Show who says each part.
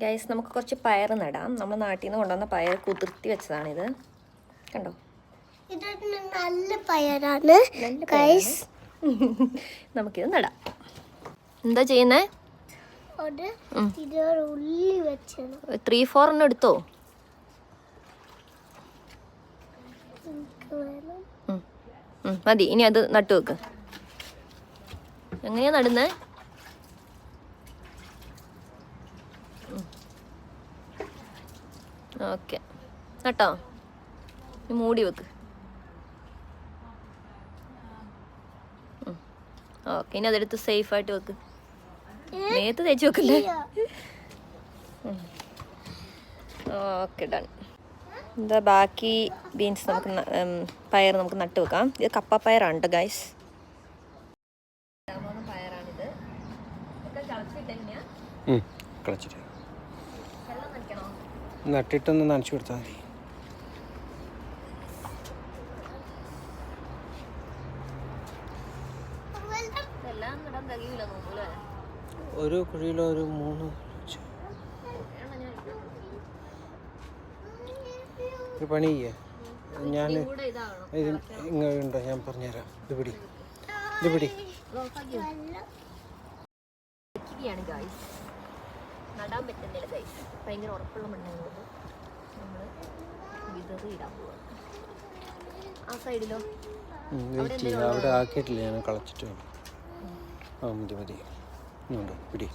Speaker 1: Guys നമുക്ക് കുറച്ച് പയർ നടാം. നമ്മൾ നാട്ടിൽ നിന്ന് കൊണ്ടുവന്ന പയർ കുതിർത്തി വെച്ചതാണിത്. കണ്ടോ,
Speaker 2: ഇതൊരു നല്ല പയറാണ് ഗൈസ്.
Speaker 1: നമുക്കിത് നടാം. എന്താ ചെയ്യുന്നേ? 3-4 എടുത്തോ. മതി. ഇനി അത് നട്ടു വെക്ക്. എങ്ങനെയാ നടുന്നേ? ഓക്കെ, നട്ടോ. മൂടി വെക്ക്. ഓക്കെ, ഇനി അതെടുത്ത് സേഫായിട്ട് വെക്ക്. നേരത്തെ തേച്ച് വെക്കല്ലേ. Okay, done. എന്താ ബാക്കി ബീൻസ് നമുക്ക് പയർ നമുക്ക് നട്ടു വെക്കാം. ഇത് കപ്പപ്പയറാണ് കേട്ടോ ഗൈസ്. പയറാണിത്.
Speaker 3: നട്ടിട്ടൊന്ന് നനച്ചു കൊടുത്താൽ മതി. ഒരു കുഴിയിലോ ഒരു 3 ഒരു പണി ചെയ്യേ. ഞാൻ ഇങ്ങോട്ടുണ്ടോ, ഞാൻ പറഞ്ഞുതരാം. ഇത് പിടി.
Speaker 1: നടാൻ പറ്റുന്നില്ല ഗൈസ്, ഭയങ്കര ഉറപ്പുള്ള മണ്ണായതുകൊണ്ട് നമ്മൾ വിതറി ഇടാൻ പോവാം. ആ സൈഡിലോ
Speaker 3: അവിടെ ആക്കിയിട്ടില്ല, ഞാൻ കളച്ചിട്ട്. മതി പിടി.